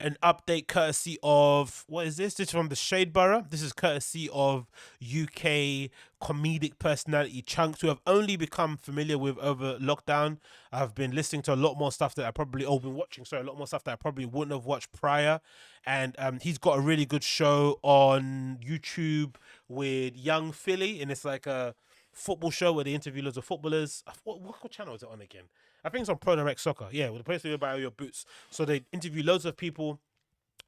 an update courtesy of what is this? This is from the Shade Borough. This is courtesy of UK comedic personality Chunkz, who I've only become familiar with over lockdown. I've been listening to a lot more stuff that I probably been watching. Sorry, a lot more stuff that I probably wouldn't have watched prior. And he's got a really good show on YouTube with Young Philly, and it's like a football show where they interview loads of footballers. What channel is it on again? I think it's on Pro Direct Soccer. Yeah, with the place where you buy all your boots. So they interview loads of people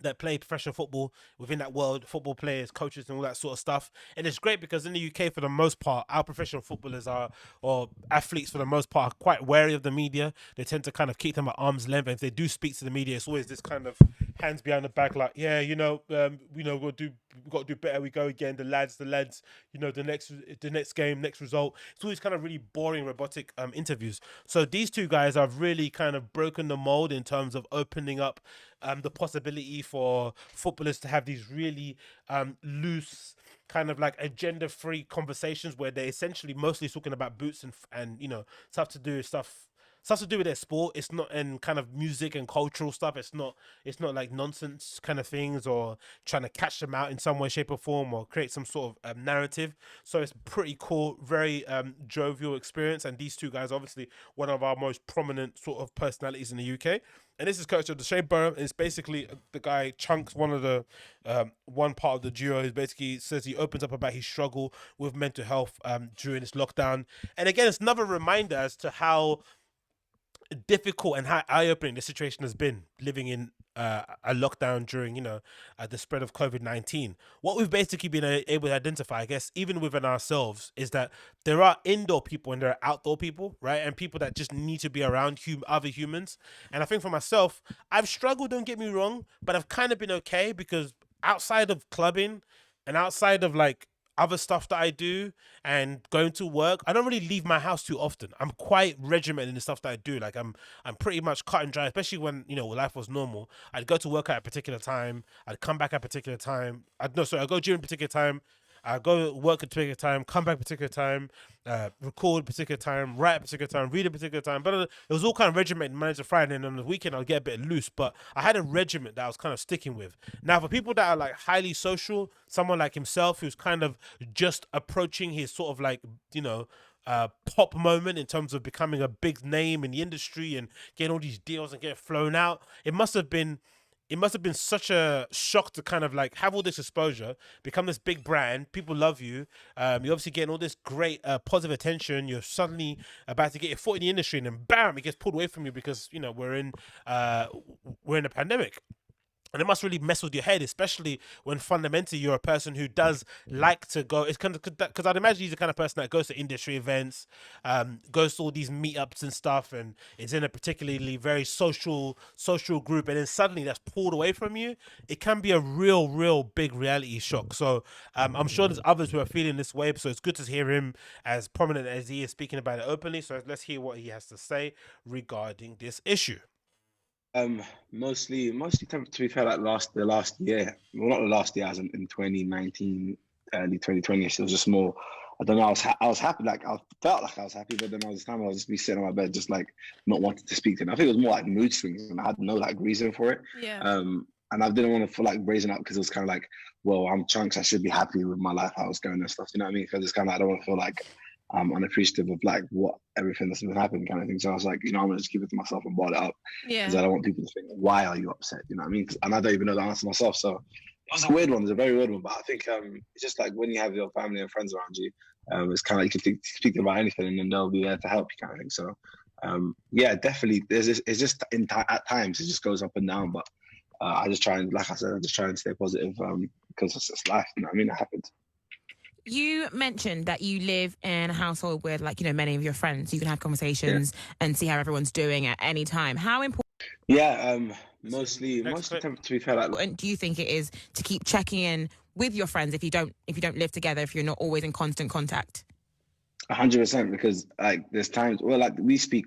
that play professional football within that world, football players, coaches, and all that sort of stuff. And it's great because in the UK, for the most part, our professional footballers are, or athletes for the most part, are quite wary of the media. They tend to kind of keep them at arm's length. And if they do speak to the media, it's always this kind of hands behind the back, like, yeah, we got to do better. We go again. The lads. The next game, next result. It's always kind of really boring, robotic interviews. So these two guys have really kind of broken the mold in terms of opening up the possibility for footballers to have these really loose kind of like agenda free conversations where they're essentially mostly talking about boots and stuff to do with their sport. It's not, and kind of music and cultural stuff. It's not like nonsense kind of things or trying to catch them out in some way, shape, or form, or create some sort of narrative. So it's pretty cool, very jovial experience. And these two guys, obviously, one of our most prominent sort of personalities in the UK. And this is coach of the Shea Borough. It's basically the guy Chunks, one of the one part of the duo, is basically says he opens up about his struggle with mental health during this lockdown. And again, it's another reminder as to how difficult and how eye-opening the situation has been living in a lockdown during the spread of COVID-19. What we've basically been able to identify, I guess, even within ourselves, is that there are indoor people and there are outdoor people, right? And people that just need to be around other humans. And I think for myself, I've struggled, don't get me wrong, but I've kind of been okay because outside of clubbing and outside of like other stuff that I do and going to work, I don't really leave my house too often. I'm quite regimented in the stuff that I do. Like I'm pretty much cut and dry, especially when life was normal. I'd go to work at a particular time. I'd come back at a particular time. I go during a particular time. I go work at a particular time, come back at a particular time, record a particular time, write a particular time, read a particular time. But it was all kind of regimented Monday to Friday, and on the weekend I'll get a bit loose. But I had a regiment that I was kind of sticking with. Now, for people that are like highly social, someone like himself who's kind of just approaching his sort of like pop moment in terms of becoming a big name in the industry and getting all these deals and getting flown out, it must have been such a shock to kind of like have all this exposure, become this big brand. People love you. You're obviously getting all this great positive attention. You're suddenly about to get your foot in the industry, and then bam, it gets pulled away from you because we're in a pandemic. And it must really mess with your head, especially when fundamentally you're a person who does like to go. It's kind of because I'd imagine he's the kind of person that goes to industry events, goes to all these meetups and stuff, and is in a particularly very social group, and then suddenly that's pulled away from you. It can be a real big reality shock. So I'm sure there's others who are feeling this way. So it's good to hear him as prominent as he is speaking about it openly. So let's hear what he has to say regarding this issue. Um, mostly to be fair, like the last year, well, not the last year, as in 2019, early 2020. It was just more. I don't know. I was happy. Like I felt like I was happy, but then I was time I was just be sitting on my bed, just like not wanting to speak to him. I think it was more like mood swings, and I had no like reason for it. Yeah. And I didn't want to feel like raising up because it was kind of like, well, I'm Chunks. I should be happy with my life, how it's going and stuff. You know what I mean? Because it's kind of I don't want to feel like I'm unappreciative of like what everything that's been happening kind of thing. So I was like, I'm gonna just keep it to myself and bottle it up because I Yeah. don't want people to think, why are you upset? You know what I mean? And I don't even know the answer myself. So it was a weird one. It's a very weird one. But I think it's just like when you have your family and friends around you, it's kind of like you can speak about anything and then they'll be there to help you kind of thing. So yeah, definitely. It's just at times it just goes up and down. But I just try and, like I said, I just try and stay positive because it's just life. You know what I mean? It happens. You mentioned that you live in a household with, like, many of your friends. You can have Yeah. conversations and see how everyone's doing at any time. How Yeah. Listen, Mostly, next clip. to be fair, like important do you think it is to keep checking in with your friends if you don't live together, if you're not always in constant contact? 100% because like there's times well like we speak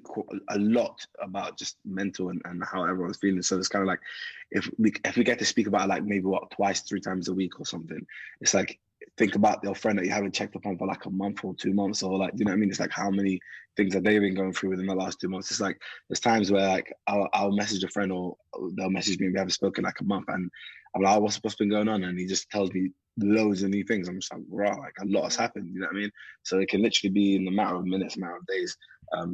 a lot about just mental and how everyone's feeling, so it's kind of like if we get to speak about it, like maybe what twice 3 times a week or something, it's like think about your friend that you haven't checked up on for like a month or 2 months, or like, you know what I mean? It's like, how many things have they been going through within the last 2 months? It's like there's times where like I'll message a friend, or they'll message me, we haven't spoken like a month, and I'm like, oh, what's been going on? And he just tells me loads of new things. I'm just like, wow, like a lot has happened. You know what I mean? So it can literally be in a matter of minutes, a matter of days.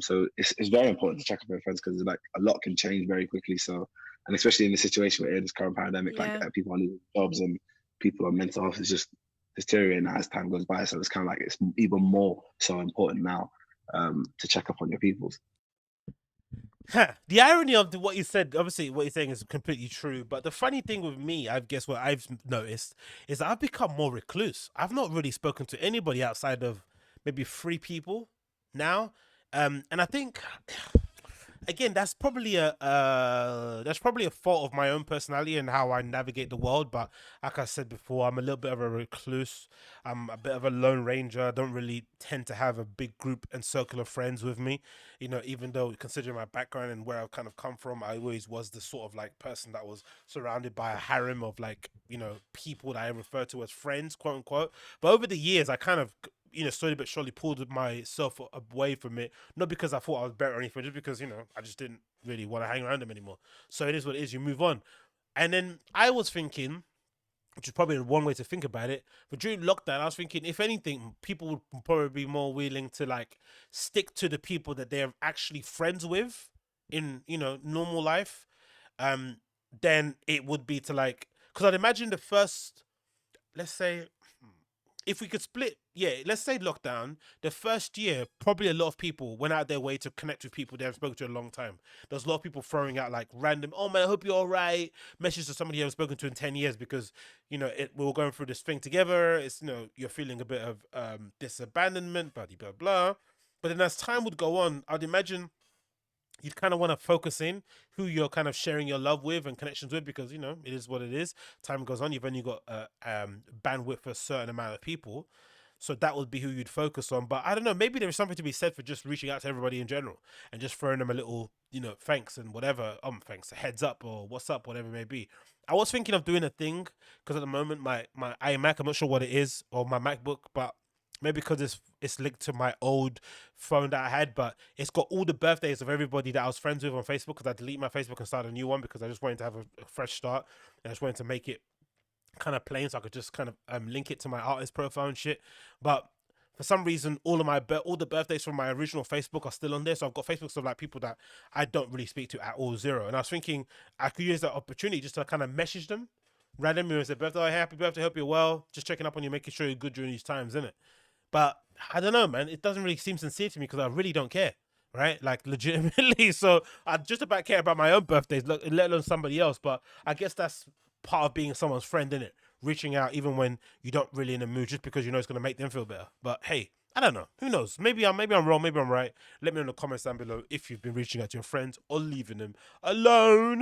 So it's very important to check up on your friends, because like a lot can change very quickly. So, and especially in the situation we're in, this current pandemic, like people are losing jobs and people are mental health is just deteriorating as time goes by. So it's kind of like it's even more so important now to check up on your peoples. The irony of what you said, obviously, what you're saying is completely true. But the funny thing with me, I guess what I've noticed is that I've become more recluse. I've not really spoken to anybody outside of maybe 3 people now, and I think again that's probably a fault of my own personality and how I navigate the world. But like I said before, I'm a little bit of a recluse. I'm a bit of a lone ranger. I don't really tend to have a big group and circle of friends with me. Even though considering my background and where I've kind of come from, I always was the sort of like person that was surrounded by a harem of like people that I refer to as friends, quote unquote. But over the years, I kind of slowly but surely pulled myself away from it. Not because I thought I was better or anything, just because, I just didn't really want to hang around them anymore. So it is what it is, you move on. And then I was thinking, which is probably one way to think about it, but during lockdown, I was thinking, if anything, people would probably be more willing to like stick to the people that they're actually friends with in, normal life, then it would be to like, because I'd imagine the first, let's say, if we could split, let's say lockdown, the first year, probably a lot of people went out their way to connect with people they haven't spoken to in a long time. There's a lot of people throwing out like random, oh man, I hope you're all right, messages to somebody you haven't spoken to in 10 years because, we were going through this thing together. It's, you're feeling a bit of this abandonment, blah, blah, blah. But then as time would go on, I'd imagine you'd kind of want to focus in who you're kind of sharing your love with and connections with, because it is what it is. Time goes on, you've only got bandwidth for a certain amount of people, so that would be who you'd focus on. But I don't know, maybe there is something to be said for just reaching out to everybody in general and just throwing them a little thanks and whatever, thanks, a heads up or what's up, whatever it may be. I was thinking of doing a thing, because at the moment my iMac, I'm not sure what it is, or my MacBook, but maybe because it's linked to my old phone that I had, but it's got all the birthdays of everybody that I was friends with on Facebook, because I deleted my Facebook and started a new one because I just wanted to have a fresh start, and I just wanted to make it kind of plain so I could just kind of link it to my artist profile and shit. But for some reason, all the birthdays from my original Facebook are still on there. So I've got Facebooks of like people that I don't really speak to at all, zero. And I was thinking I could use that opportunity just to kind of message them randomly and say, birthday, hey, happy birthday, hope you're well. Just checking up on you, making sure you're good during these times, innit? But I don't know, man. It doesn't really seem sincere to me because I really don't care, right? Like legitimately. So I just about care about my own birthdays, let alone somebody else. But I guess that's part of being someone's friend, isn't it? Reaching out even when you don't really in the mood, just because it's going to make them feel better. But hey, I don't know. Who knows? Maybe I'm wrong. Maybe I'm right. Let me know in the comments down below if you've been reaching out to your friends or leaving them alone.